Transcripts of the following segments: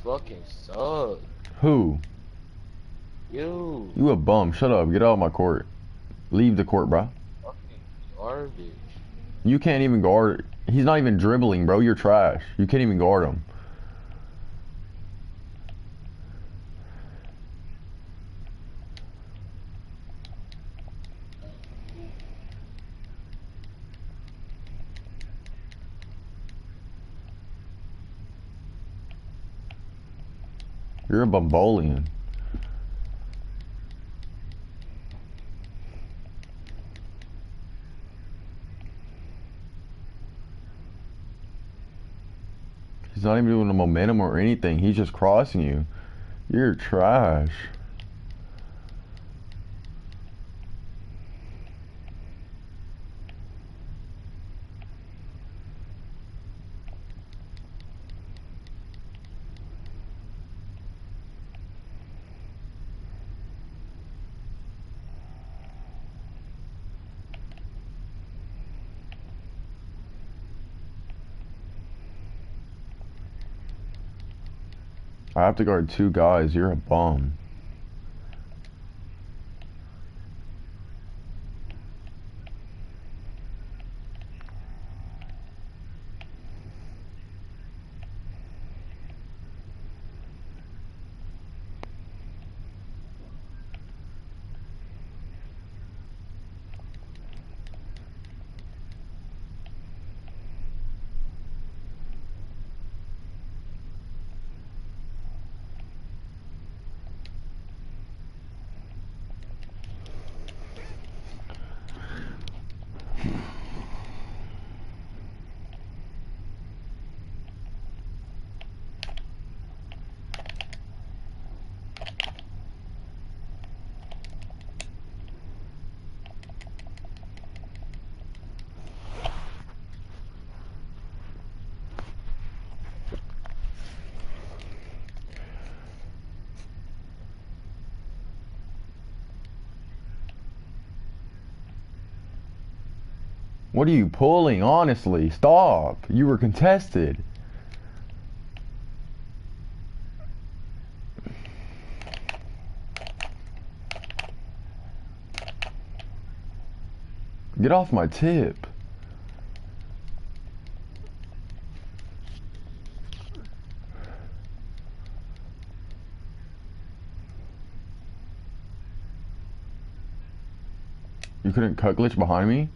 fucking suck. Who? You You a bum. Shut up. Get out of my court. Leave the court, bro. fucking garbage. You can't even guard. He's not even dribbling, bro. You're trash. You can't even guard him. You're a Bumbolian. He's not even doing a momentum or anything. He's just crossing you. You're trash. I have to guard two guys. You're a bum. What are you pulling? Honestly, stop. You were contested. Get off my tip. You couldn't cut glitch behind me?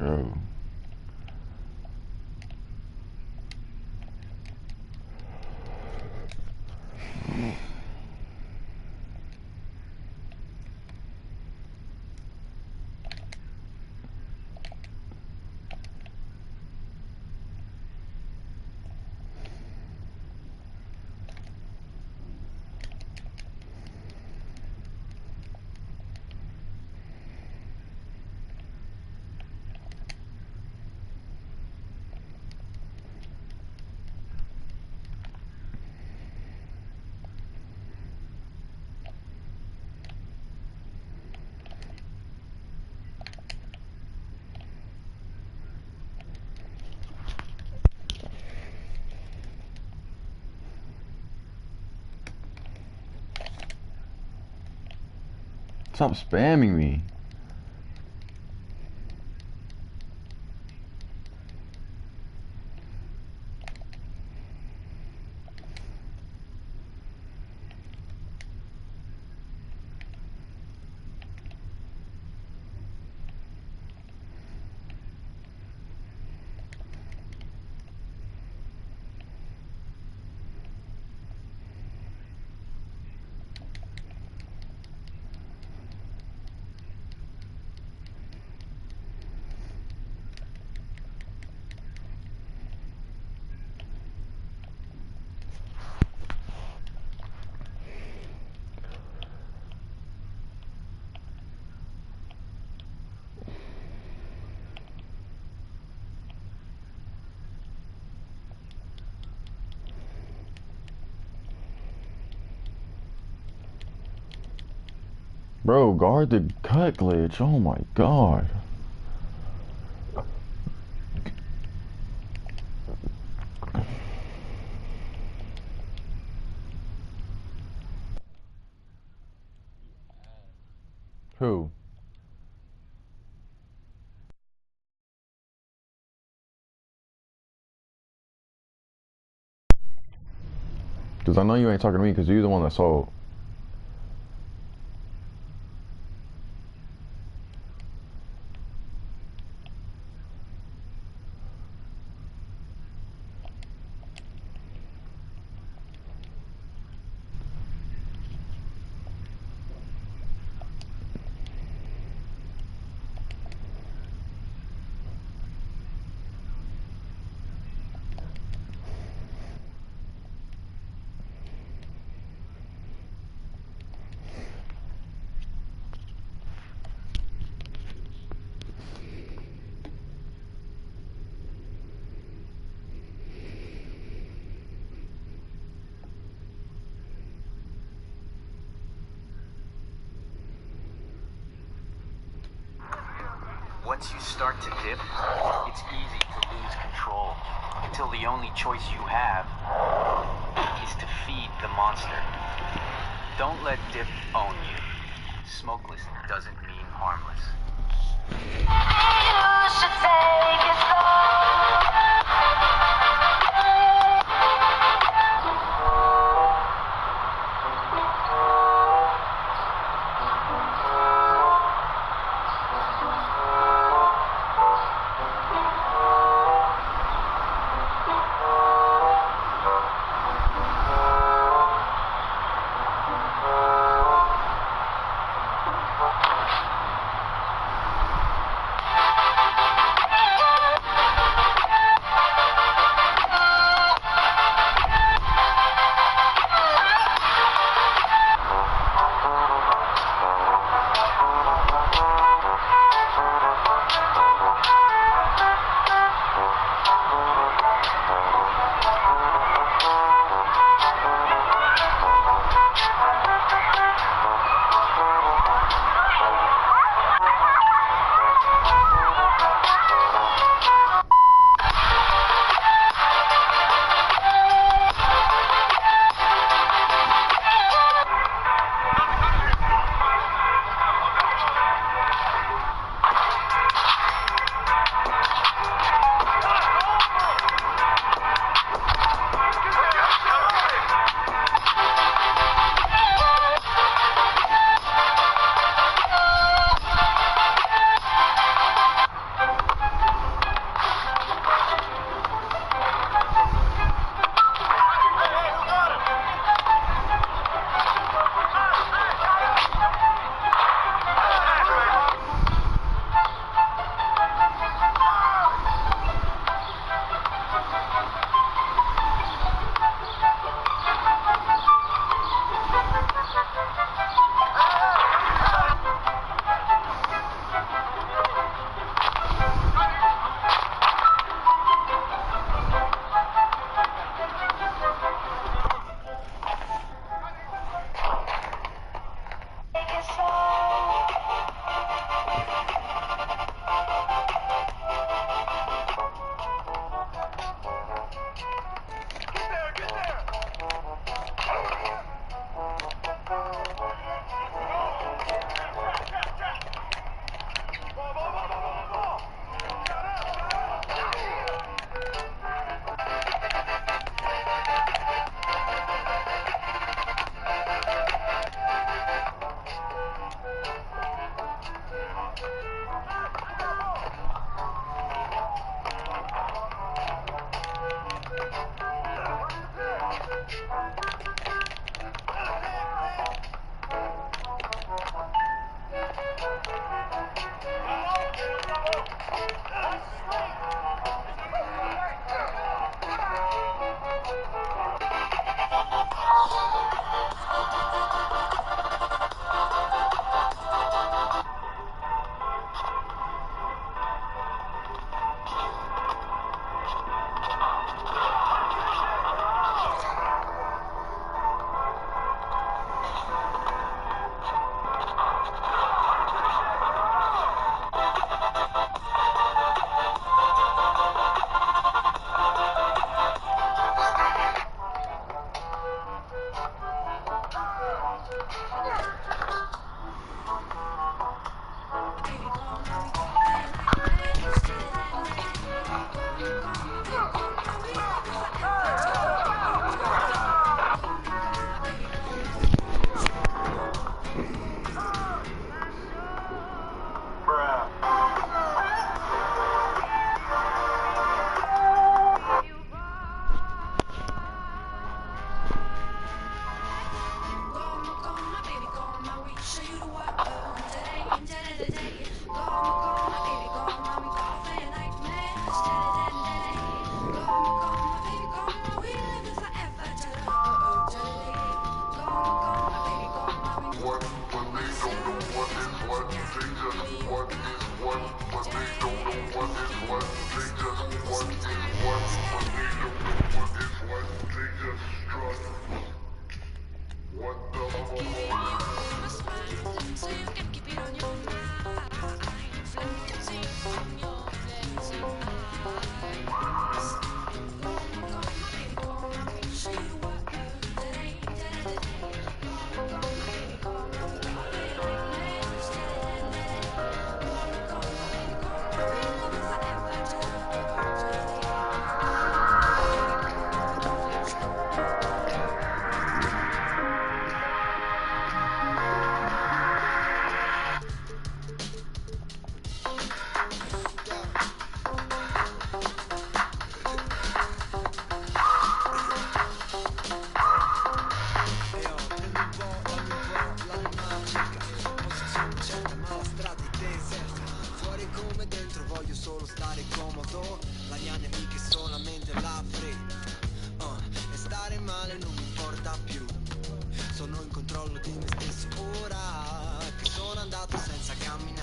Oh. Stop spamming me. Bro, guard the cut glitch. Oh my god. Who? Because I know you ain't talking to me because you're the one that saw. Once you start to dip, it's easy to lose control until the only choice you have is to feed the monster. Don't let dip own you. Smokeless doesn't mean harmless. You should take it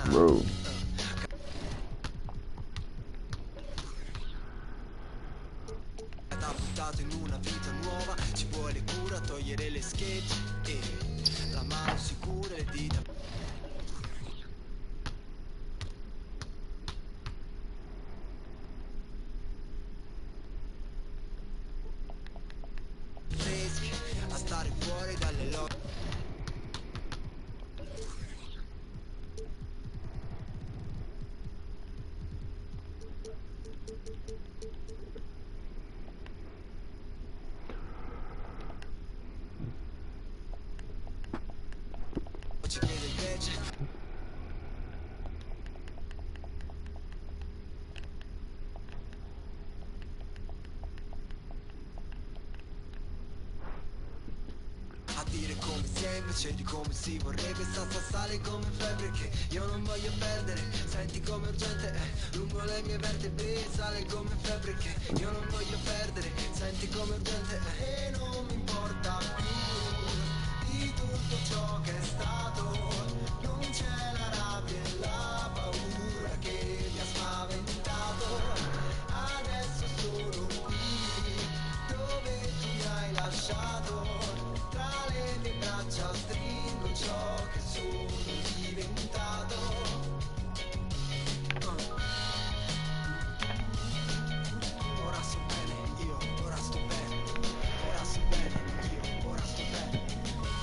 Bro. In una vita nuova ci vuole cura, togliere le schegge e la mano sicura, le dita fresche, a stare fuori dalle logge. Ci chiede invece a dire come si è invece di come si vorrebbe. Sta sale come febbre che io non voglio perdere. Senti come urgente è lungo le mie vertebre. Sale come febbre che io non voglio perdere. Senti come urgente è e non mi importa più di tutto ciò che è stato. Non c'è la rabbia e la paura che mi ha spaventato. Adesso sono qui dove tu mi hai lasciato. Tra le mie braccia stringo ciò che sono diventato. Ora sto bene, io ora sto bene. Ora sto bene, io ora sto bene.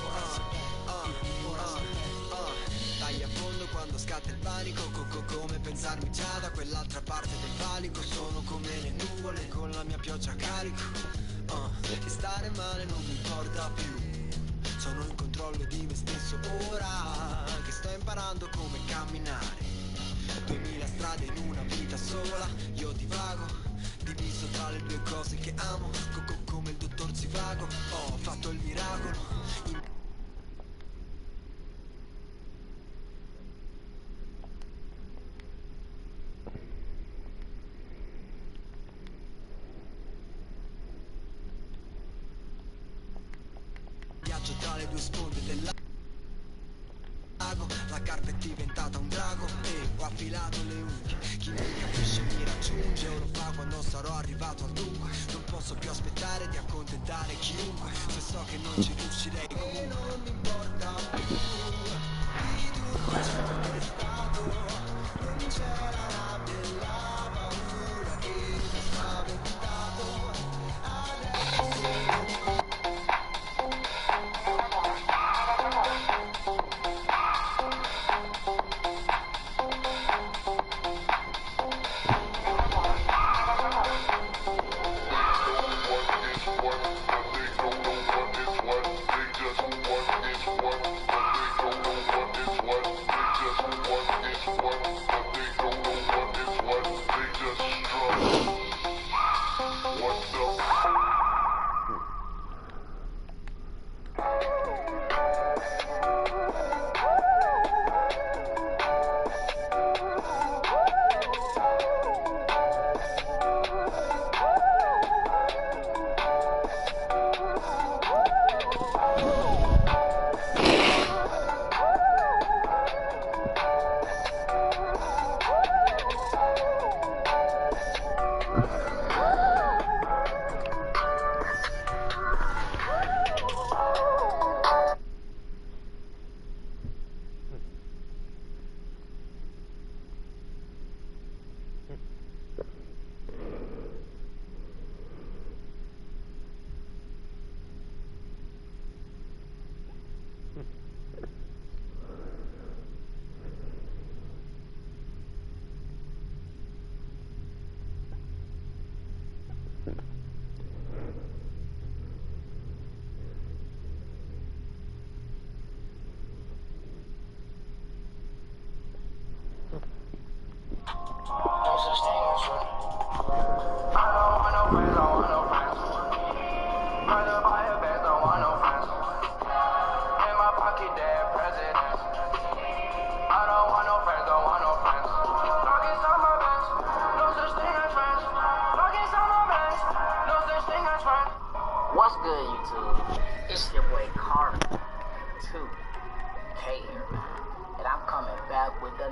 Ora sto bene, ora sto bene. Dai a fondo quando scatta il panico, come pensarmi già da quell'altra parte del valico. Sono come le nuvole con la mia pioggia a carico. E stare male non mi importa più. Sono in controllo di me stesso ora che sto imparando come camminare. 2000 strade in una vita sola. Io divago, diviso tra le due cose che amo. Come il dottor Zivago. Ho fatto il miracolo. Viaggio tra le due sponde del lago. La carpa è diventata un drago e ho affilato le unghie. Chi mi capisce mi raggiunge o lo fa quando sarò arrivato al dunque. Non posso più aspettare di accontentare chiunque. Se so che non ci riuscirei comunque. Non mi importa più di tutto ciò che è stato. Non c'è la rabbia e la paura che mi ha spaventato. Adesso sono what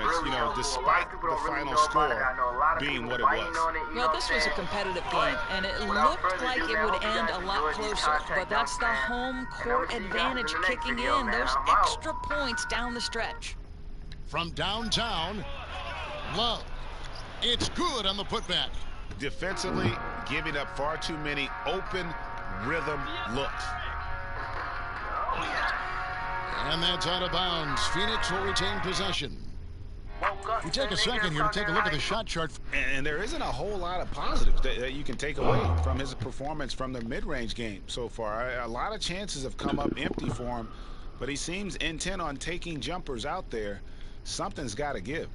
performance, you know, despite the final score being what it was. Well, this was a competitive game, and it looked like it would end a lot closer. But that's the home court advantage kicking in. Those extra points down the stretch. From downtown, Love. It's good on the putback. Defensively, giving up far too many open rhythm looks. And that's out of bounds. Phoenix will retain possession. We take a second here to take a look at the shot chart. And there isn't a whole lot of positives that you can take away from his performance from the mid-range game so far. A lot of chances have come up empty for him, but he seems intent on taking jumpers out there. Something's got to give.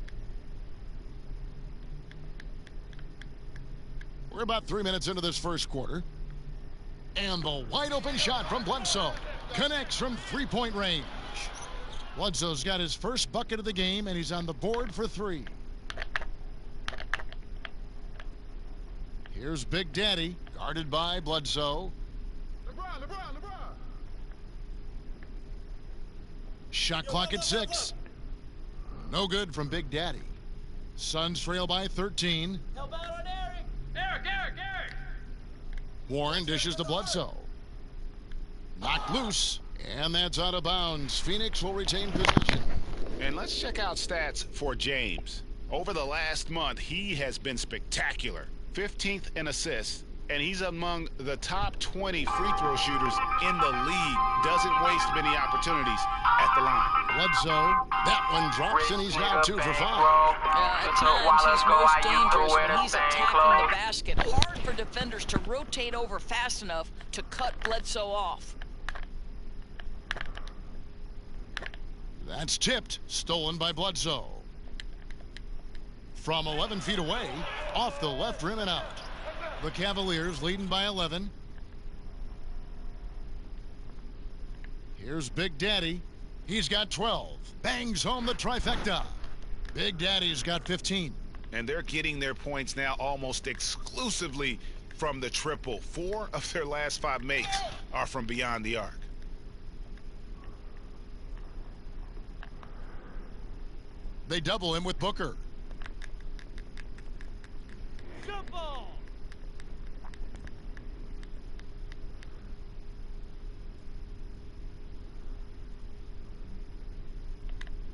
We're about 3 minutes into this first quarter. And the wide open shot from Bledsoe connects from three-point range. Bledsoe's got his first bucket of the game, and he's on the board for 3. Here's Big Daddy, guarded by Bledsoe. LeBron. Shot clock at 6. No good from Big Daddy. Suns trail by 13. Help out on Eric! Eric! Warren dishes to Bledsoe. Knocked loose, and that's out of bounds. Phoenix will retain possession. And let's check out stats for James. Over the last month, he has been spectacular. 15th in assists, and he's among the top 20 free throw shooters in the league. Doesn't waste many opportunities at the line. Bledsoe, that one drops, and he's now 2 for 5. At times, he's most dangerous when he's attacking the basket. Hard for defenders to rotate over fast enough to cut Bledsoe off. That's tipped, stolen by Bledsoe. From 11 feet away, off the left rim and out. The Cavaliers leading by 11. Here's Big Daddy. He's got 12. Bangs home the trifecta. Big Daddy's got 15. And they're getting their points now almost exclusively from the triple. 4 of their last 5 makes are from beyond the arc. They double him with Booker. Jump ball!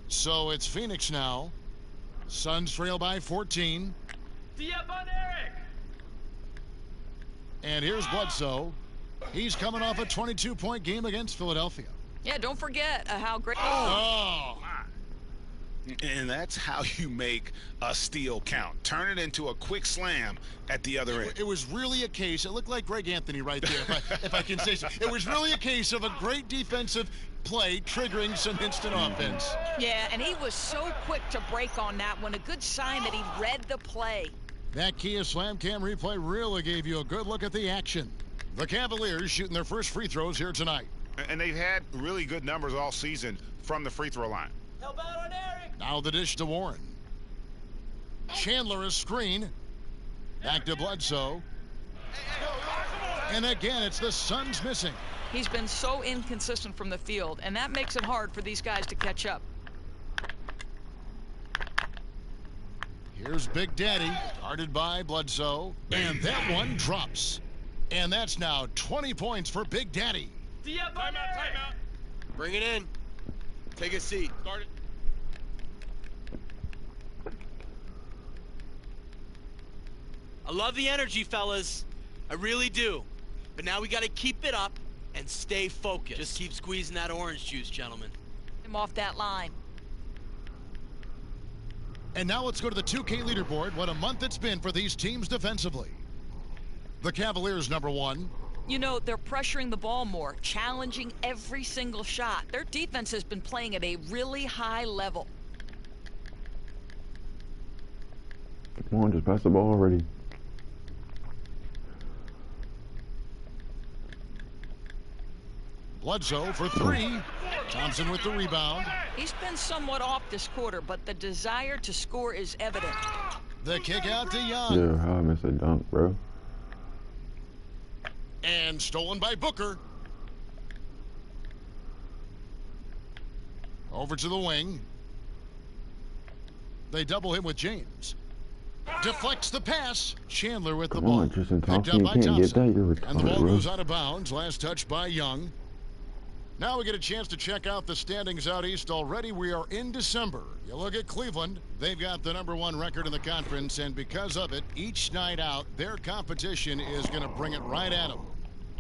So it's Phoenix now. Suns trail by 14. D-up on Eric! And here's Bledsoe. He's coming off a 22-point game against Philadelphia. Yeah, don't forget how great... Oh! And that's how you make a steal count. Turn it into a quick slam at the other end. It was really a case, it looked like Greg Anthony right there, if I can say so. It was really a case of a great defensive play triggering some instant offense. Yeah, and he was so quick to break on that one. A good sign that he read the play. That Kia Slam Cam replay really gave you a good look at the action. The Cavaliers shooting their first free throws here tonight. And they've had really good numbers all season from the free throw line. Help out on Eric! Now the dish to Warren. Chandler a screen. Back to Bledsoe. And again, it's the Suns missing. He's been so inconsistent from the field, and that makes it hard for these guys to catch up. Here's Big Daddy, guarded by Bledsoe. And that one drops. And that's now 20 points for Big Daddy. D-up on Eric! Timeout! Bring it in. Take a seat. Start it. I love the energy, fellas. I really do. But now we got to keep it up and stay focused. Just keep squeezing that orange juice, gentlemen. Him off that line. And now let's go to the 2K leaderboard. What a month it's been for these teams defensively. The Cavaliers #1. You know, they're pressuring the ball more, challenging every single shot. Their defense has been playing at a really high level. Come on, just pass the ball already. Bledsoe for 3. Thompson with the rebound. He's been somewhat off this quarter, but the desire to score is evident. The kick out to Young. Yeah, how I missed a dunk, bro. And stolen by Booker. Over to the wing. They double him with James. Deflects the pass. Chandler with the Come ball. on, Tristan Picked Thompson, up you by can't get Thompson. that. You're And the ball retarded, bro. goes out of bounds. Last touch by Young. Now we get a chance to check out the standings out east. Already we are in December. You look at Cleveland, they've got the #1 record in the conference, and because of it, each night out, their competition is going to bring it right at them.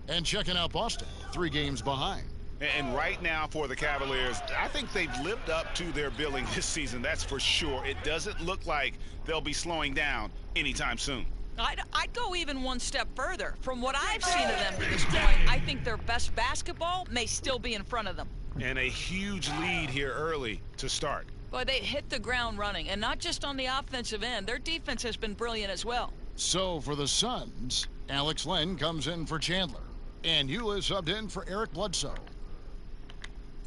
And checking out Boston, 3 games behind. And right now for the Cavaliers, I think they've lived up to their billing this season, that's for sure. It doesn't look like they'll be slowing down anytime soon. I'd go even one step further. From what I've seen of them to this point, I think their best basketball may still be in front of them. And a huge lead here early to start. Boy, they hit the ground running, and not just on the offensive end. Their defense has been brilliant as well. So for the Suns, Alex Len comes in for Chandler, and Ulis subbed in for Eric Bledsoe.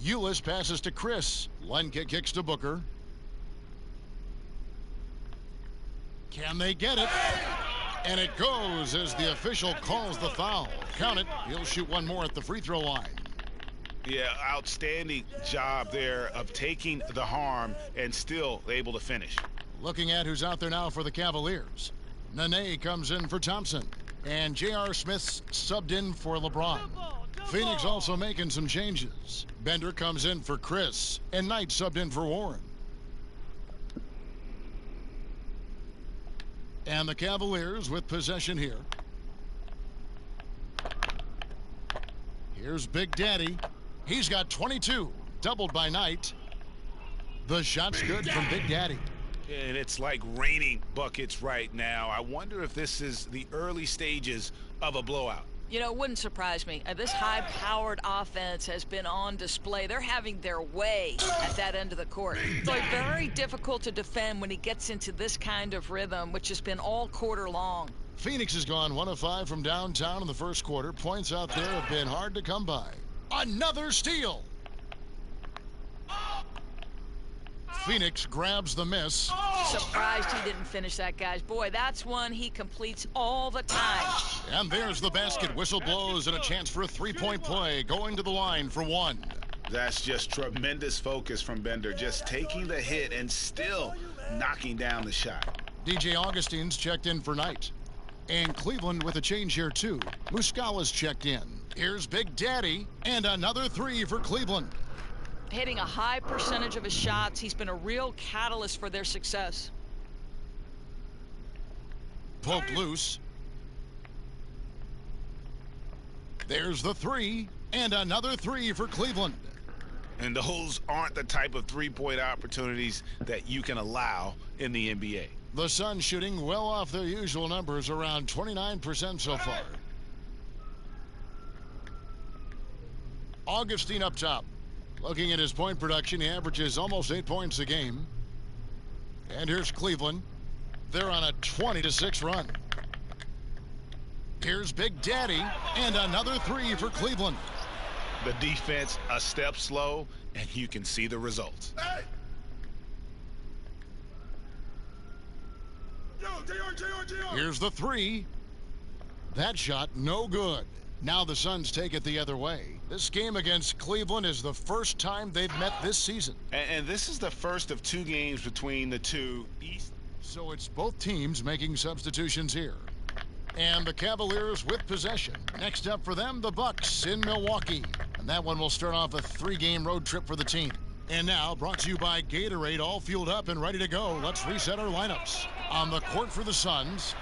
Ulis passes to Chris. Len kicks to Booker. Can they get it? And it goes as the official calls the foul. Count it. He'll shoot one more at the free throw line. Yeah, outstanding job there of taking the harm and still able to finish. Looking at who's out there now for the Cavaliers. Nene comes in for Thompson. And J.R. Smith's subbed in for LeBron. Phoenix also making some changes. Bender comes in for Chris. And Knight subbed in for Warren. And the Cavaliers with possession here. Here's Big Daddy. He's got 22, doubled by Knight. The shot's good from Big Daddy. And it's like raining buckets right now. I wonder if this is the early stages of a blowout. You know, it wouldn't surprise me. This high-powered offense has been on display. They're having their way at that end of the court. It's like very difficult to defend when he gets into this kind of rhythm, which has been all quarter long. Phoenix has gone 1 of 5 from downtown in the first quarter. Points out there have been hard to come by. Another steal. Phoenix grabs the miss. Surprised he didn't finish that, guys. Boy, that's one he completes all the time. And there's the basket. Whistle blows and a chance for a 3-point play. Going to the line for 1. That's just tremendous focus from Bender. Just taking the hit and still knocking down the shot. DJ Augustine's checked in for Knight. And Cleveland with a change here, too. Muscala's checked in. Here's Big Daddy. And another 3 for Cleveland. Hitting a high percentage of his shots. He's been a real catalyst for their success. Poked loose. There's the 3. And another 3 for Cleveland. And those aren't the type of three-point opportunities that you can allow in the NBA. The Suns shooting well off their usual numbers, around 29% so far. Augustine up top. Looking at his point production, he averages almost 8 points a game. And here's Cleveland. They're on a 20-6 run. Here's Big Daddy, and another 3 for Cleveland. The defense a step slow, and you can see the results. Here's the 3. That shot no good. Now the Suns take it the other way. This game against Cleveland is the first time they've met this season. And this is the first of 2 games between the two East. So it's both teams making substitutions here. And the Cavaliers with possession. Next up for them, the Bucks in Milwaukee. And that one will start off a 3-game road trip for the team. And now, brought to you by Gatorade, all fueled up and ready to go. Let's reset our lineups. On the court for the Suns,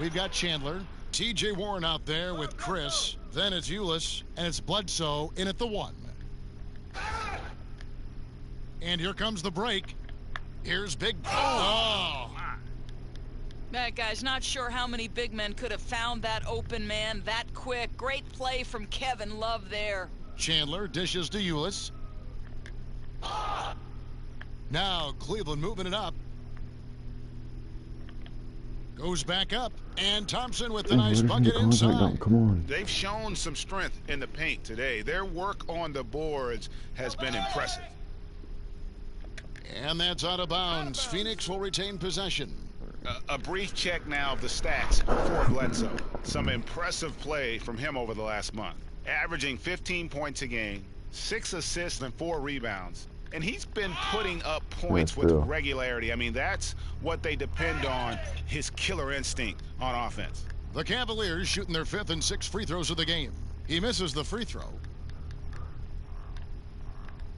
we've got Chandler, T.J. Warren out there with Chris. Then it's Ulis, and it's Bledsoe in at the 1. And here comes the break. Here's Big... Oh! That guy's not sure how many big men could have found that open man that quick. Great play from Kevin Love there. Chandler dishes to Ulis. Now Cleveland moving it up. Goes back up. And Thompson with the nice bucket inside. Come on. They've shown some strength in the paint today. Their work on the boards has been impressive. And that's out of bounds. Phoenix will retain possession. A brief check now of the stats for Bledsoe. Some impressive play from him over the last month. Averaging 15 points a game, 6 assists and 4 rebounds. And he's been putting up points with regularity. I mean, that's what they depend on, his killer instinct on offense. The Cavaliers shooting their 5th and 6th free throws of the game. He misses the free throw.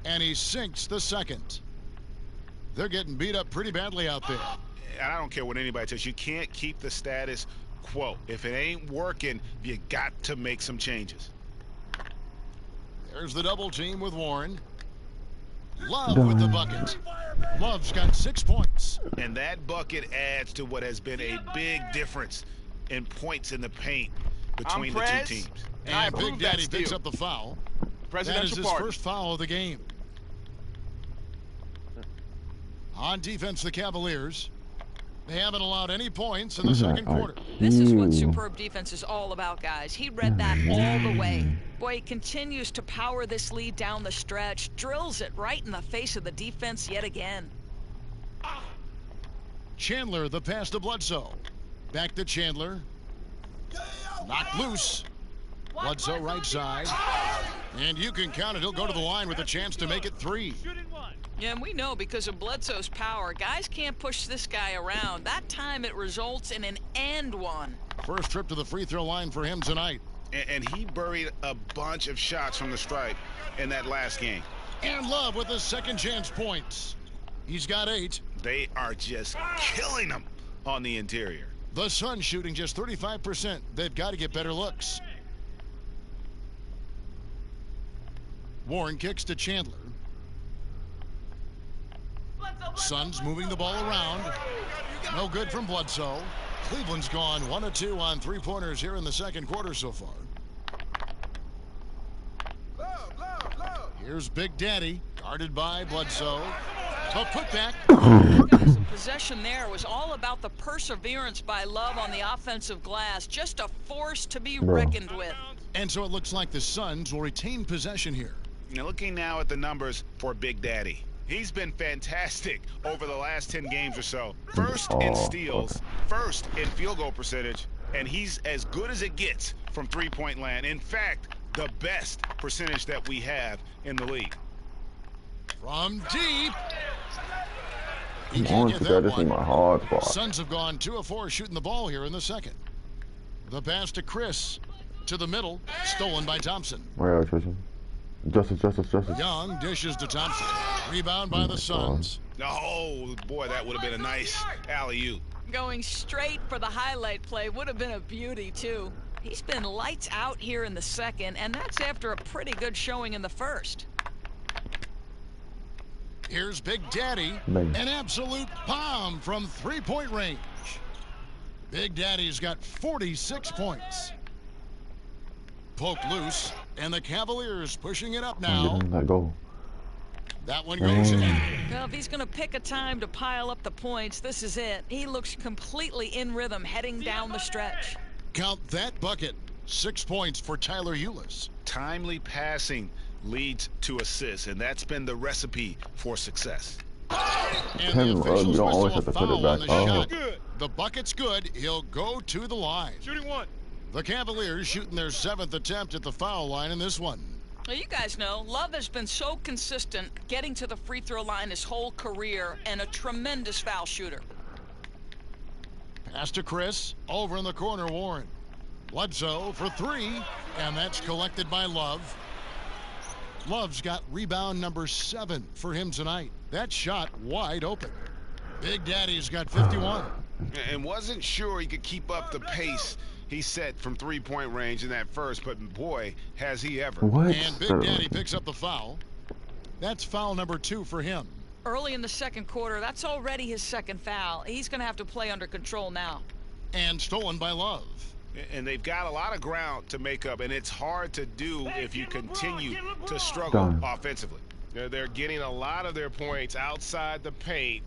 And he sinks the second. They're getting beat up pretty badly out there. And I don't care what anybody says. You can't keep the status quo. If it ain't working, you got to make some changes. There's the double team with Warren. Love with the bucket. Love's got 6 points. And that bucket adds to what has been a big difference in points in the paint between the two teams. And Big Daddy picks up the foul. That is his first foul of the game. On defense, the Cavaliers. They haven't allowed any points in the second quarter. This is what superb defense is all about, guys. He read that all the way. Boy, he continues to power this lead down the stretch, drills it right in the face of the defense yet again. Chandler, the pass to Bledsoe. Back to Chandler. Knocked loose. Bledsoe right side. And you can count it. He'll go to the line with a chance to make it 3. Yeah, and we know because of Bledsoe's power, guys can't push this guy around. That time it results in an and one. First trip to the free throw line for him tonight. And he buried a bunch of shots from the stripe in that last game. And Love with the second chance points. He's got 8. They are just killing him on the interior. The Suns shooting just 35%. They've got to get better looks. Warren kicks to Chandler. Suns moving the ball around. No good from Bledsoe. Cleveland's gone 1 of 2 on 3-pointers here in the second quarter so far. Here's Big Daddy, guarded by Bledsoe. So putback. Guys, the possession there was all about the perseverance by Love on the offensive glass. Just a force to be reckoned with. And so it looks like the Suns will retain possession here. Now looking now at the numbers for Big Daddy. He's been fantastic over the last 10 games or so. First in steals, first in field goal percentage, and he's as good as it gets from three-point land. In fact, the best percentage that we have in the league. From deep. He Come can't on, get that that isn't my one. hard spot. Suns have gone 2 of 4 shooting the ball here in the second. The pass to Chris. To the middle. Stolen by Thompson. Where are Tristan? Justice. Young dishes to Thompson. Rebound by the Suns. Oh, boy, that would have been a nice alley-oop. Going straight for the highlight play would have been a beauty, too. He's been lights out here in the second, and that's after a pretty good showing in the first. Here's Big Daddy. Bang. An absolute bomb from 3-point range. Big Daddy's got 46 points. Poked loose, and the Cavaliers pushing it up now. Let go. That one goes in. Well, if he's going to pick a time to pile up the points, this is it. He looks completely in rhythm heading down the stretch. Count that bucket. 6 points for Tyler Eulis. Timely passing leads to assists, and that's been the recipe for success. And the officials you don't always whistle have a to put foul it on back. the Oh. shot. The bucket's good. He'll go to the line. Shooting 1. The Cavaliers shooting their 7th attempt at the foul line in this one. Well, you guys know, Love has been so consistent getting to the free throw line his whole career and a tremendous foul shooter. Pass to Chris. Over in the corner, Warren. Bledsoe for 3, and that's collected by Love. Love's got rebound number 7 for him tonight. That shot wide open. Big Daddy's got 51. And wasn't sure he could keep up the pace he set from three-point range in that first, but boy, has he ever. What? And Big Daddy picks up the foul. That's foul number 2 for him. Early in the second quarter, that's already his second foul. He's going to have to play under control now. And stolen by Love. And they've got a lot of ground to make up, and it's hard to do if you continue to struggle offensively. They're getting a lot of their points outside the paint.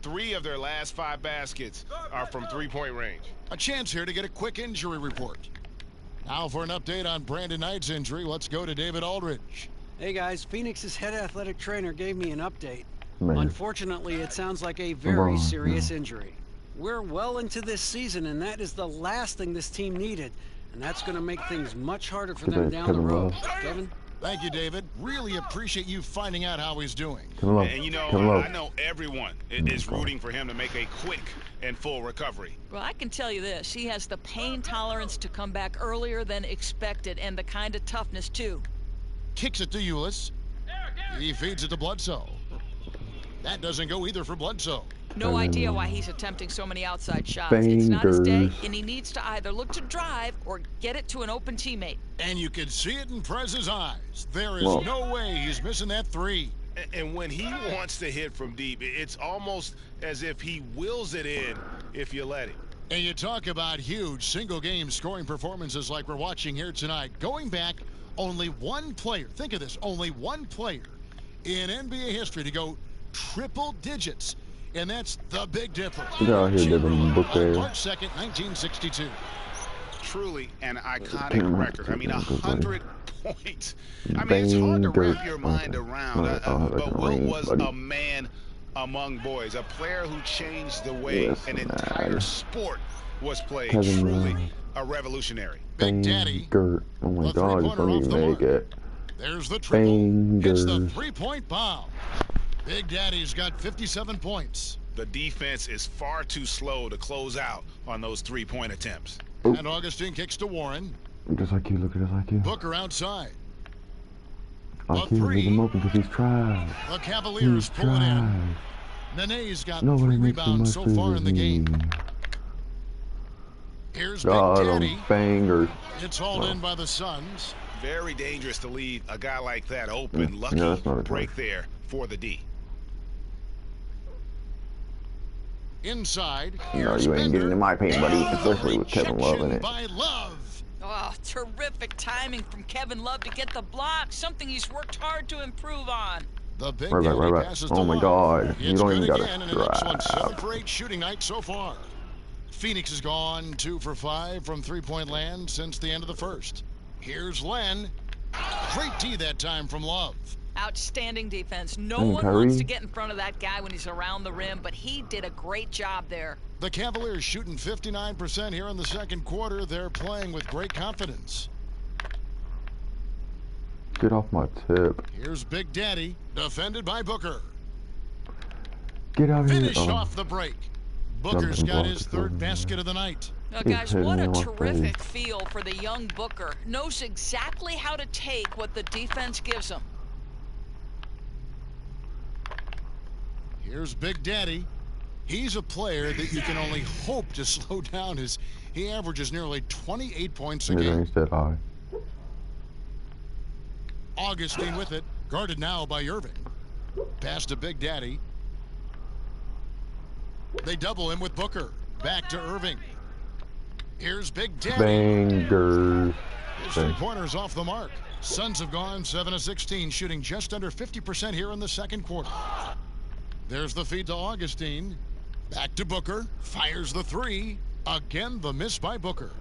3 of their last 5 baskets are from three-point range. A chance here to get a quick injury report. Now for an update on Brandon Knight's injury, let's go to David Aldridge. Hey guys, Phoenix's head athletic trainer gave me an update. Man. Unfortunately, it sounds like a very serious injury. We're well into this season, and that is the last thing this team needed. And that's going to make things much harder for them down the road. Kevin? Thank you, David. Really appreciate you finding out how he's doing. And you know, I know everyone is rooting for him to make a quick and full recovery. Well, I can tell you this. He has the pain tolerance to come back earlier than expected and the kind of toughness, too. Kicks it to Eulis. He feeds it to Bledsoe. That doesn't go either for Bledsoe. No idea why he's attempting so many outside shots. It's not his day, and he needs to either look to drive or get it to an open teammate. And you can see it in Prez's eyes. There is no way he's missing that three. And when he wants to hit from deep, it's almost as if he wills it in if you let him. And you talk about huge single-game scoring performances like we're watching here tonight. Going back, only one player, think of this, only one player in NBA history to go triple digits. And that's the big difference. Yeah, here did them book there. March 2nd, 1962. Truly an iconic record. I mean, 100 points. I mean, it's hard to wrap your mind around. But Wilt was a man among boys, a player who changed the way an entire sport was played. Truly a revolutionary. Big Daddy. Oh my God, just don't even make it. There's the triple. It's the three-point bomb. Big Daddy's got 57 points. The defense is far too slow to close out on those three-point attempts. And Augustine kicks to Warren. Just like you, look at just like you. Booker outside. I can't leave him open because he's trash. The Cavaliers pull it in. Nene's got 3 rebounds so far in the game. Here's Big Daddy. Bangers. It's hauled in by the Suns. Very dangerous to leave a guy like that open. Lucky break there for the D. Inside. No, you ain't getting in my paint, buddy, especially with Kevin Love in it. By Love. Oh, terrific timing from Kevin Love to get the block, something he's worked hard to improve on. The big right back. Oh my God, you don't even got to excellent 7 for 8 shooting night so far. Phoenix has gone 2 for 5 from three-point land since the end of the first. Here's Len. Great D that time from Love. Outstanding defense. No one wants to get in front of that guy when he's around the rim, but he did a great job there. The Cavaliers shooting 59% here in the second quarter. They're playing with great confidence. Get off my tip. Here's Big Daddy, defended by Booker. Get out of here. Finished off the break. Booker's got his 3rd basket of the night. Now, guys, what a terrific feel for the young Booker. Knows exactly how to take what the defense gives him. Here's Big Daddy. He's a player that you can only hope to slow down as he averages nearly 28 points a game. Augustine with it, guarded now by Irving. Pass to Big Daddy. They double him with Booker. Back to Irving. Here's Big Daddy. Bangers. His 3-pointers off the mark. Suns have gone 7 of 16, shooting just under 50% here in the second quarter. There's the feed to Augustine. Back to Booker. Fires the 3. Again, the miss by Booker.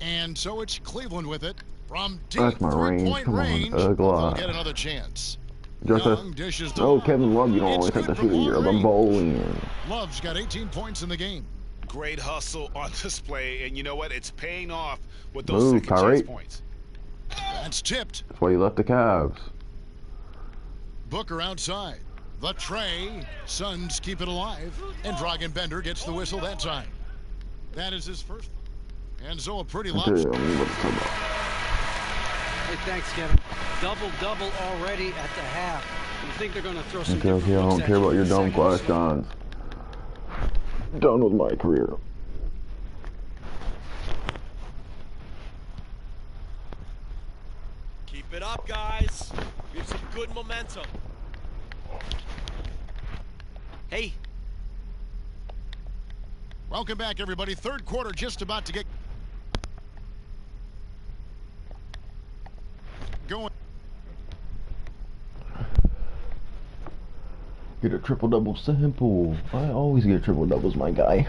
And so it's Cleveland with it. From deep 3-point range, they'll get another chance. Young dishes to Kevin Love, you don't always have to shoot it. You're bowling. Love's got 18 points in the game. Great hustle on display, and you know what? It's paying off with those second chance points. That's tipped. That's why you left the Cavs. Booker outside. The tray. Suns keep it alive. And Dragan Bender gets the whistle that time. That is his first. And so a pretty lobster. Hey, thanks, Kevin. Double-double already at the half. You think they're going to throw some Okay, I don't care about your dumb questions. Done with my career. Keep it up, guys. We have some good momentum. Hey. Welcome back, everybody. Third quarter just about to get going. Get a triple-double simple. I always get triple-doubles, my guy.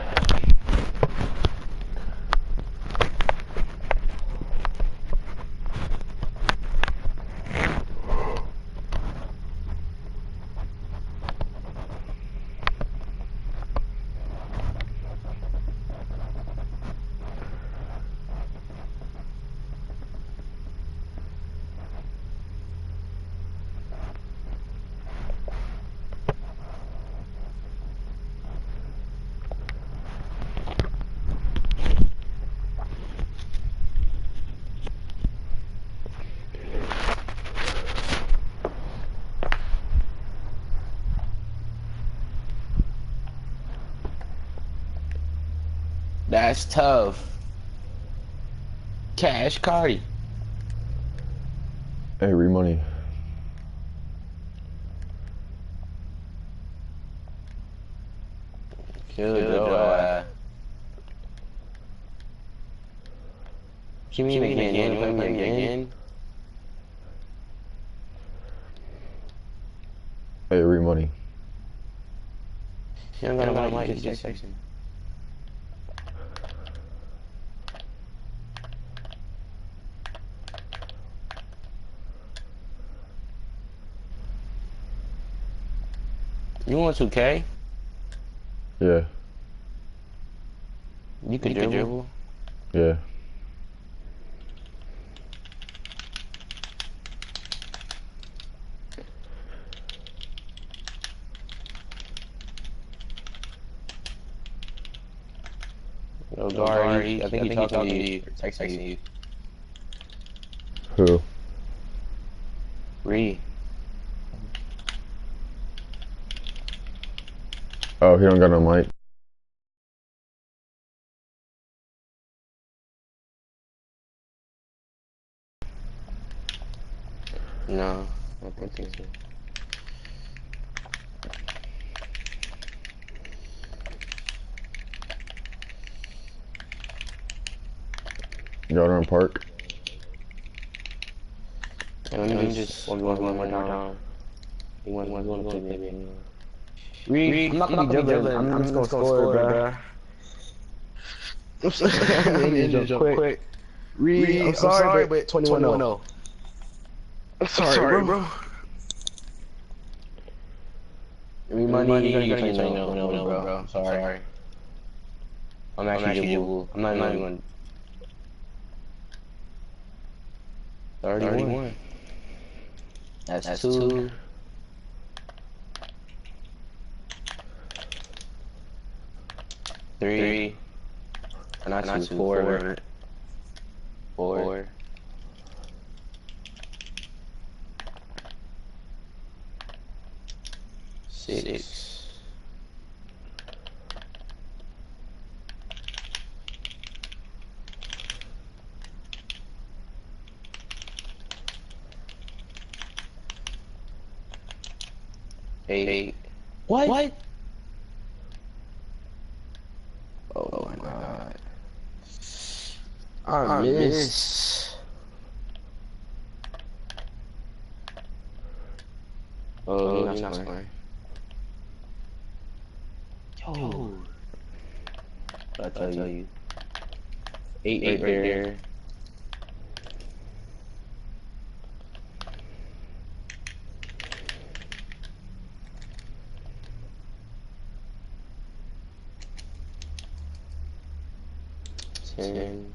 That's tough. Cash Cardi. Hey, re-money. Kill Joe. You mean again? You wanna play me again? Hey, re-money. You don't got no mic, just section. You want 2K? Yeah. You could dribble? Yeah. Yo, Gary, I think he's talking to you. Texting you. Who? Ree. Oh, he don't got no mic. No, I don't think so. Y'all don't park. Let me just one more down. He want to play me. Reed, I'm not gonna be dribbling. I'm just gonna score, bro. I'm sorry, quick. Reed, I'm sorry, but 21-0. I'm sorry, bro. Reed, money, you gotta get 21-0, bro. I'm sorry. I'm actually dribble. I'm not even 31. That's 2. 3. And I 4. 4. 6. 8. What? Oh my god. I missed. Oh, that's not scoring. Yo. I tell you. 8 right there. Ten.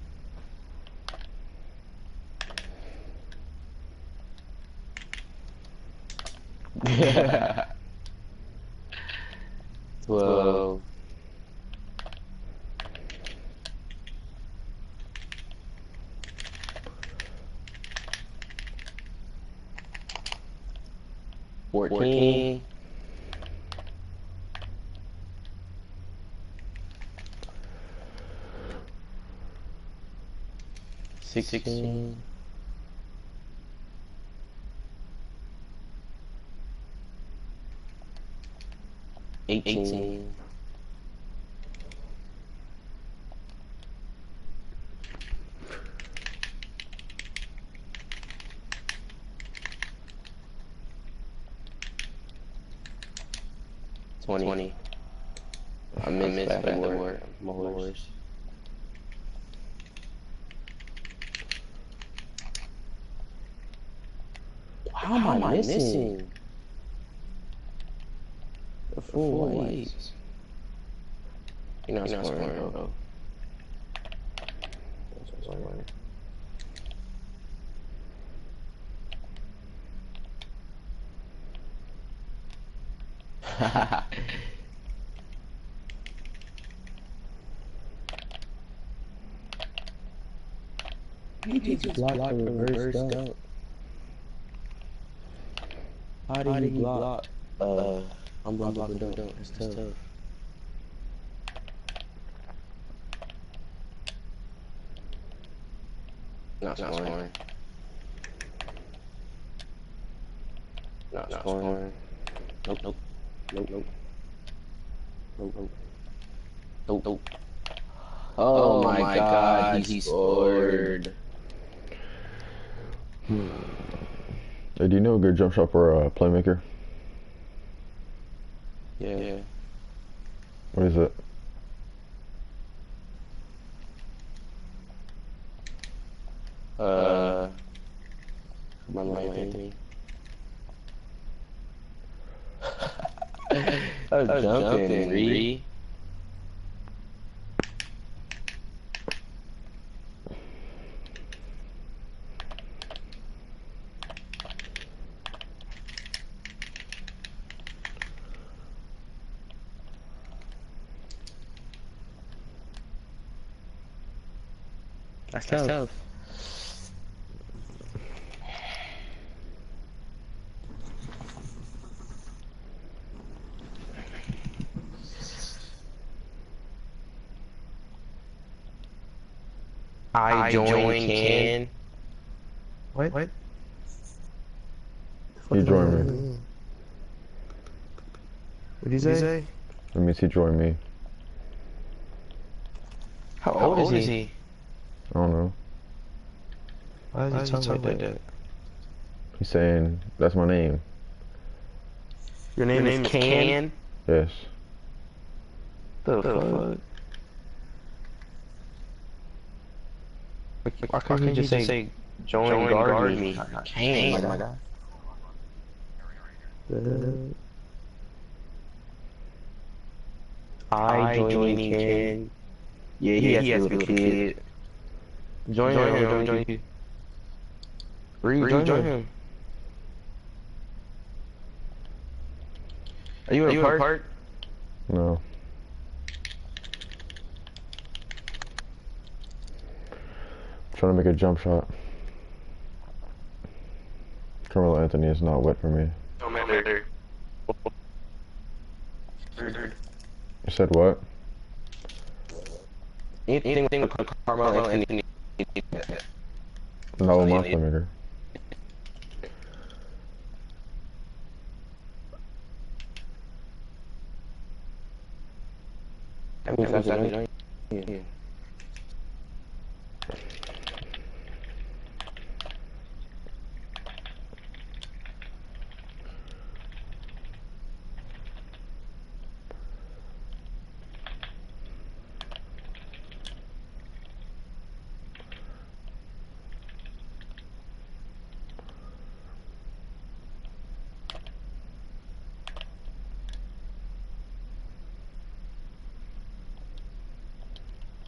12. 14. 16. 18. 20. I missed backboard. Mowers. How am I missing? The full white. You're not scoring, bro. He just blocked the reverse out. How do you block? I'm blocking the dunk. That's tough. Not scoring. Not scoring. Nope. Nope. Nope. Nope. Nope. Nope. Nope. Nope. Oh my God, he scored. Hey, do you know a good jump shot for a playmaker? Yeah. What is it? Come on, Anthony. I was jumping, Ree. That's tough. I join can. What? He joined me. What did you say? That means he joined me. How old is he? I don't know. Why is he talking like that? He's saying, that's my name. Your name is Can? Yes. The fuck? Why couldn't you just say join guard me? Can, my God. I join Can. Yeah, he has to be a kid. Join him. Join him. Are you in a park? No. Trying to make a jump shot. Carmelo Anthony is not wet for me. No matter. You said what? Anything with Carmelo Anthony. No, my playmaker. That means that's a yeah.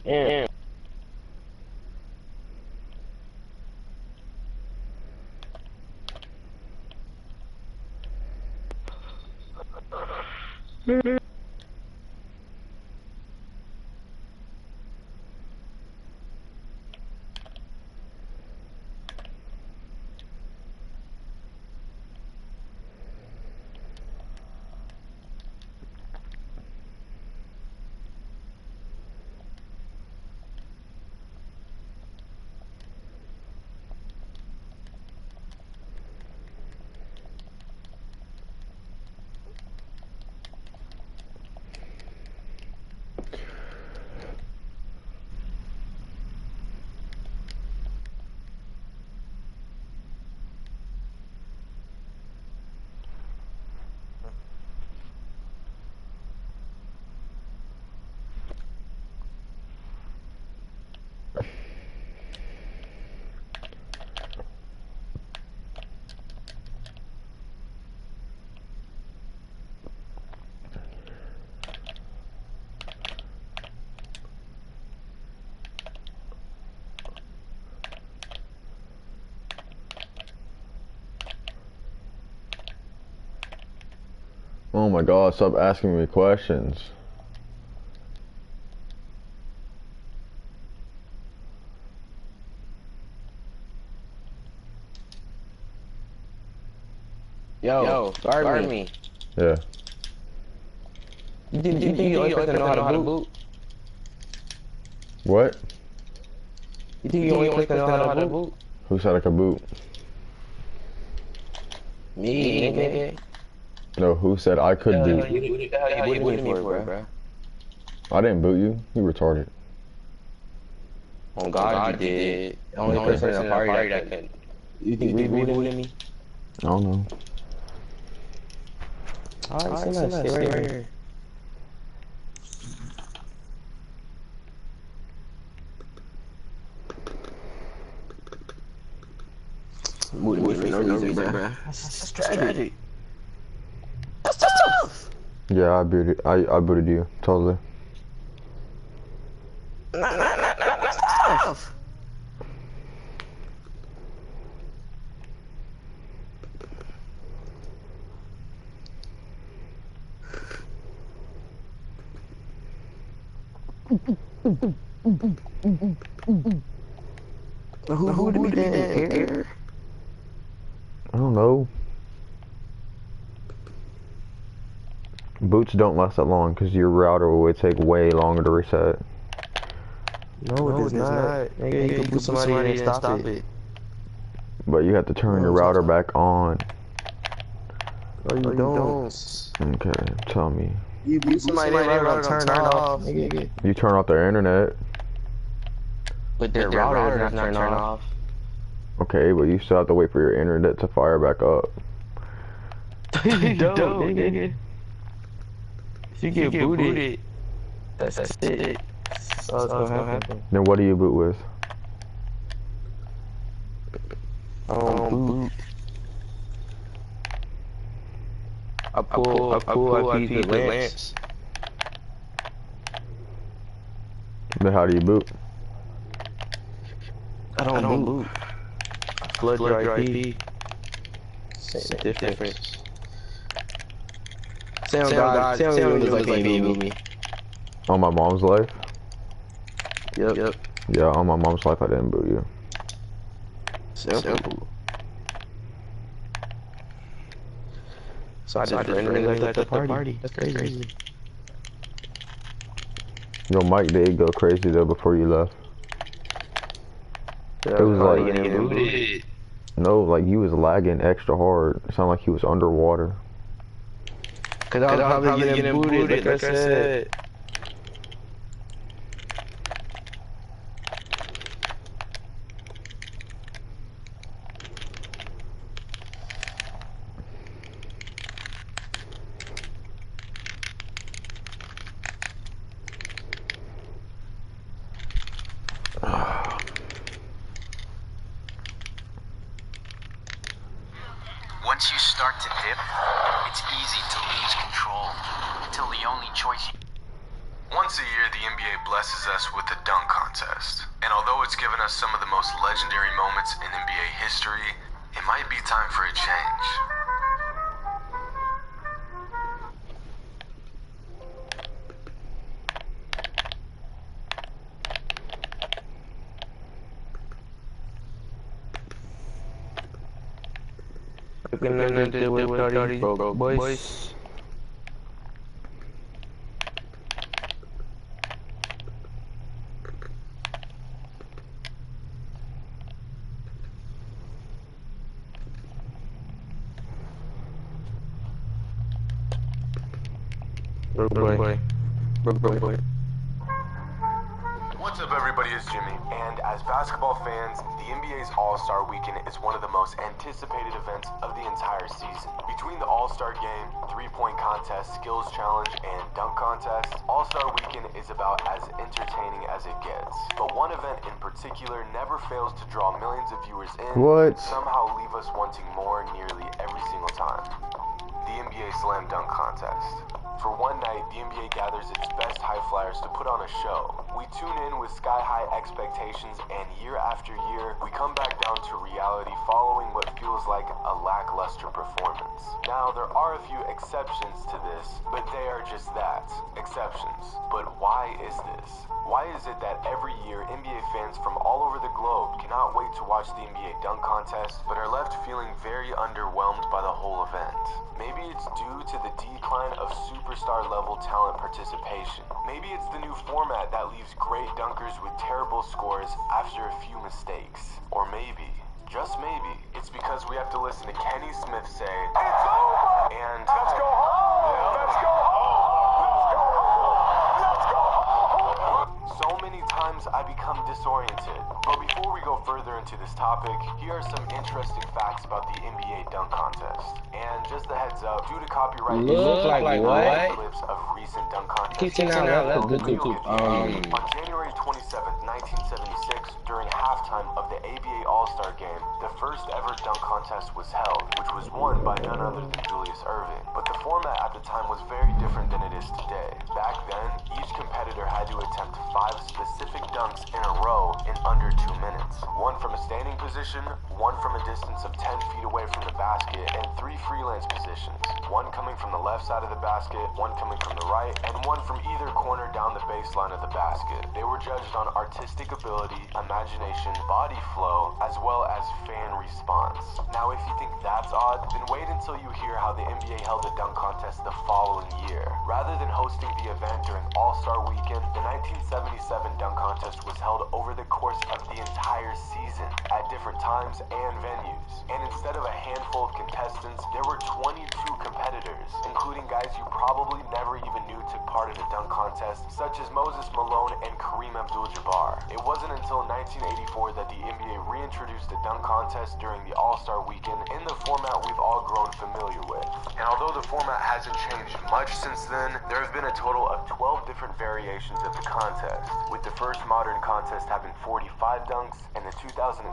Yeah. Oh my God, stop asking me questions. Yo, guard me. Yeah. You think you always have to know how to boot? What? You think you only click on how to boot? Who said I could boot? Me, nigga. No, who said I could boot? What the hell you booting me for, bro? I didn't boot you. You retarded. Oh God, you did. The only person in the party that could. You think we rebooted me? I don't know. Alright, stay right here. Booted me for no reason, bro. That's tragic. That's tough. Yeah, I booted you. Totally. That's tough. Who did we get? I don't know. Boots don't last that long because your router would take way longer to reset. No, it does not. Nigga, you can put somebody in and stop it. But you have to turn your router back on. No, you don't. Okay, tell me. You put somebody in and router turn off. Nigga. You turn off their internet. But their router does not turn off. Okay, but you still have to wait for your internet to fire back up. You don't, nigga. If you get booted, that's it. That's all that's gonna happen. Then what do you boot with? Boot. I pull IP the lamps. Then how do you boot? I don't boot. I flood your IP. Same difference. Say on God, you look like you boot me. On my mom's life? Yep. Yeah, on my mom's life I didn't boot you. Simple. So I just randomly left the party. That's crazy. Your mic did go crazy though before you left. It was like getting booted. No, like you was lagging extra hard. It sounded like he was underwater. Cause I was probably getting booted, like I said. Once you start to dip, it's easy to lose control until the only choice you... Once a year, the NBA blesses us with the dunk contest. And although it's given us some of the most legendary moments in NBA history, it might be time for a change. Gonna deal with all these broke boys. Broke boy. What's up, everybody? It's Jimmy. And as basketball fans, the NBA's All-Star Weekend is one of the most anticipated events of the entire season. Between the All-Star Game, three-point contest, skills challenge, and dunk contest, All-Star Weekend is about as entertaining as it gets. But one event in particular never fails to draw millions of viewers in and somehow leave us wanting more nearly every single time. The NBA Slam Dunk Contest. For one night, the NBA gathers its best high flyers to put on a show. We tune in with sky-high expectations, and year after year, we come back down to reality following what feels like a lackluster performance. Now, there are a few exceptions to this, but they are just that, exceptions. But why is this? Why is it that every year, NBA fans from all over the globe cannot wait to watch the NBA Dunk Contest, but are left feeling very underwhelmed by the whole event? Maybe it's due to the decline of superstar-level talent participation. Maybe it's the new format that leaves great dunkers with terrible scores after a few mistakes. Or maybe, just maybe, it's because we have to listen to Kenny Smith say, "It's over!" And let's go home! Let's go home! Let's go home! So many times I become disoriented. But before we go further into this topic, here are some interesting facts about the NBA dunk contest. And just a heads up, due to copyright Look like what? clips of recent dunk contests. Keep saying out loud. On January 27th, 1976, during halftime of the ABA All-Star Game, the first ever dunk contest was held, which was won by none other than Julius Erving. But the format at the time was very different than it is today. Back then, each competitor had to attempt 5 specific dunks in a row in under 2 minutes. One from a standing position, one from a distance of 10 feet away from the basket, and 3 freelance positions. One coming from the left side of the basket, one coming from the right, and one from either corner down the baseline of the basket. They were judged on artistic ability, imagination, body flow, as well as fan response. Now, if you think that's odd, then wait until you hear how the NBA held the dunk contest the following year. Rather than hosting the event during All-Star Weekend, the 1977 dunk contest was held over the course of the entire season at different times and venues. And instead of a handful of contestants, there were 22 competitors, including guys you probably never even knew took part in a dunk contest, such as Moses Malone and Kareem Abdul-Jabbar. It wasn't until 1984 that the NBA reintroduced the dunk contest during the All-Star Weekend in the format we've all grown familiar with. And although the format hasn't changed much since then, there have been a total of 12 different variations of the contest, with the first modern contest having 45 dunks and the 2018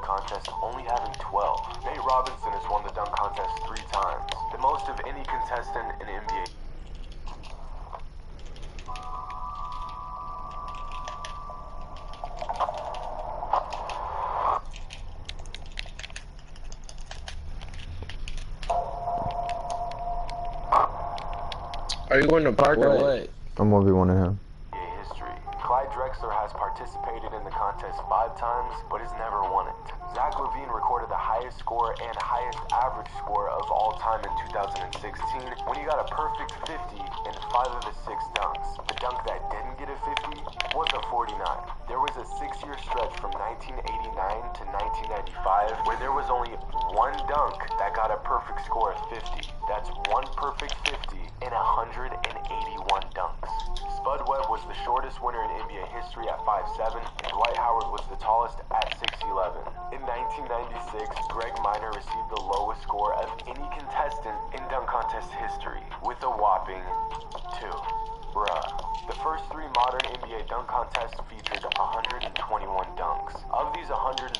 contest only having 12. Nate Robinson has won the dunk contest 3 times, the most of any contestant in NBA. Are you going to park or what? I'm 1v1 him. History. Clyde Drexler has participated in the contest 5 times, but has never won it. Zach LaVine recorded the highest score and highest average score of all time in 2016 when he got a perfect 50 in 5 of his 6 dunks. The dunk that didn't get a 50 was a 49. There was a 6-year stretch from 1989 to 1995 where there was only 1 dunk that got a perfect score of 50. That's 1 perfect 50 in 181 dunks. Spud Webb was the shortest winner in NBA history at 5'7", and Dwight Howard was the tallest at 6'11". In 1996, Greg Minor received the lowest score of any contestant in dunk contest history, with a whopping 2. Bruh. The first 3 modern NBA dunk contests featured 121 dunks. Of these 121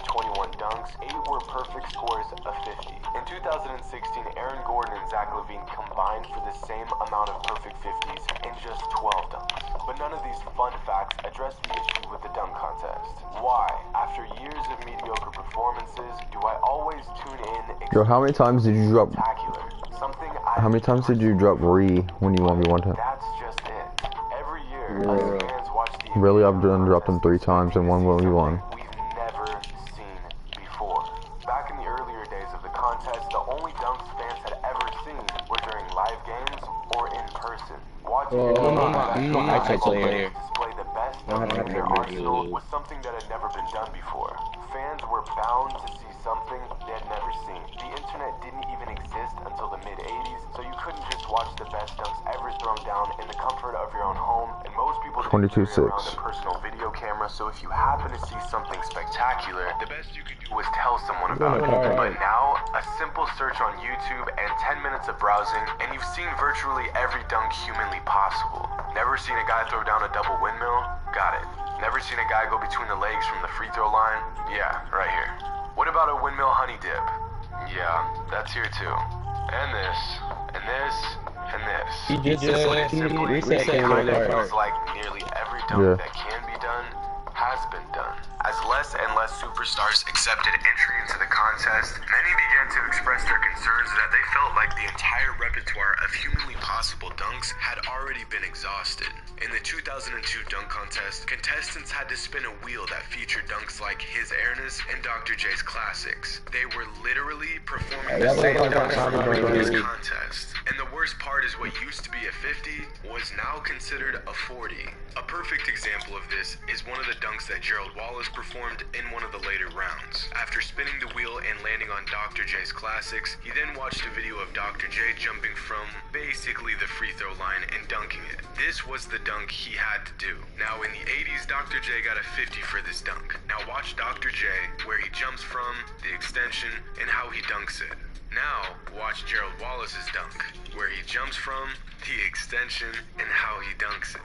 dunks, 8 were perfect scores of 50. In 2016, Aaron Gordon and Zach LaVine combined for the same amount of perfect 50s in just 12 dunks. But none of these fun facts address the issue with the dunk contest. Why, after years of mediocre performances, do I always tune in? Yo, how many times did you drop? How many times did you drop Ree when you 1v1 him? That's just it. Every year, us fans watch the Really, I've dropped him 3 times in 1v1. we've never seen before. Back in the earlier days of the contest, the only dunks fans had ever seen were during live games or in person. Watching player. display the best dunk in their arsenal was something that had never been done before. Fans were bound to see something they had never seen. The internet didn't even exist until the mid-'80s, so you couldn't just watch the best dunks ever thrown down in the comfort of your own home, and most people didn't carry around a personal video camera, so if you happen to see something spectacular, the best you could do was tell someone about it. But now, a simple search on YouTube and 10 minutes of browsing, and you've seen virtually every dunk humanly possible. Never seen a guy throw down a double windmill? Got it. Never seen a guy go between the legs from the free throw line? Yeah, right here. What about a windmill honey dip? Yeah, that's here too. And this, and this, and this. He just feels like nearly every dunk that can be done has been done. As less and less past superstars accepted entry into the contest, many began to express their concerns that they felt like the entire repertoire of humanly possible dunks had already been exhausted. In the 2002 dunk contest, contestants had to spin a wheel that featured dunks like His Airness and Dr. J's classics. They were literally performing the same dunks from the previous contest. And the worst part is what used to be a 50 was now considered a 40. A perfect example of this is one of the dunks that Gerald Wallace performed in one of the later rounds. After spinning the wheel and landing on Dr. J's classics, he then watched a video of Dr. J jumping from basically the free throw line and dunking it. This was the dunk he had to do. Now in the 80s, Dr. J got a 50 for this dunk. Now watch Dr. J, where he jumps from, the extension, and how he dunks it. Now watch Gerald Wallace's dunk, where he jumps from, the extension, and how he dunks it.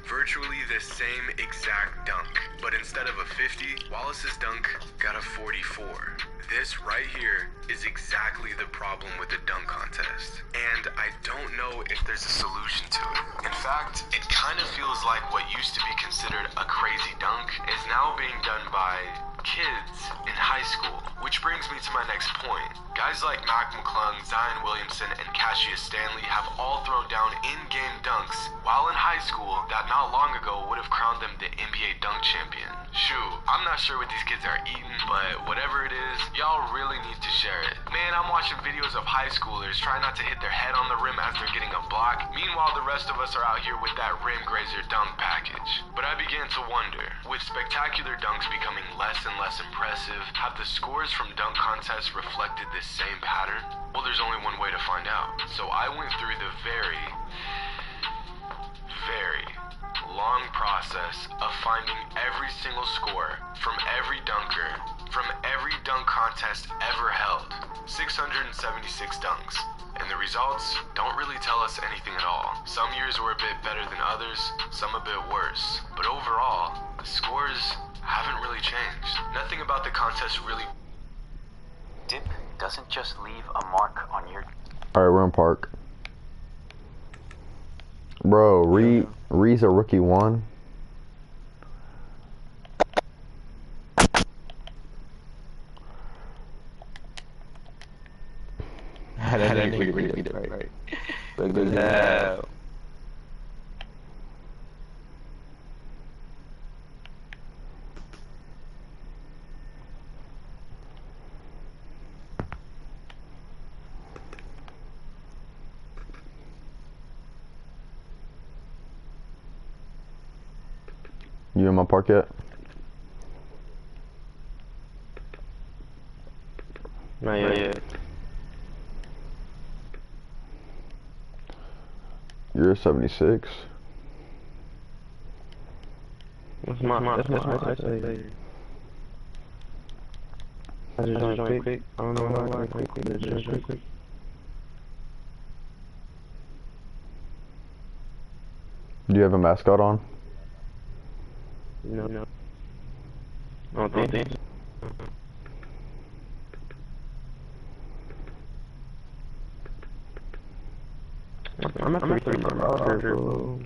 Virtually the same exact dunk, but instead of a 50, Wallace's dunk got a 44. This right here is exactly the problem with the dunk contest, and I don't know if there's a solution to it. In fact, it kind of feels like what used to be considered a crazy dunk is now being done by kids in high school. Which brings me to my next point. Guys like Mac McClung, Zion Williamson, and Cassius Stanley have all thrown down in-game dunks while in high school that not long ago would have crowned them the NBA dunk champion. Shoot, I'm not sure what these kids are eating, but whatever it is, y'all really need to share it. Man, I'm watching videos of high schoolers trying not to hit their head on the rim as they're getting a block. Meanwhile, the rest of us are out here with that rim grazer dunk package. But I began to wonder, with spectacular dunks becoming less and less impressive, have the scores from dunk contests reflected this same pattern? Well, there's only one way to find out. So I went through the very long process of finding every single score from every dunker, from every dunk contest ever held. 676 dunks. And the results don't really tell us anything at all. Some years were a bit better than others, some a bit worse. But overall, the scores haven't really changed. Nothing about the contest really... Dip doesn't just leave a mark on your... Alright, we're in park. Bro, Ree's a rookie 1. I didn't read it right. Look at that. You in my park yet? Not yet. You're a 76. That's my eyesight. I just joined quick. I don't know why I quick. Just quick. Do you have a mascot on? No. I don't think so. I'm at 3 roster, bro.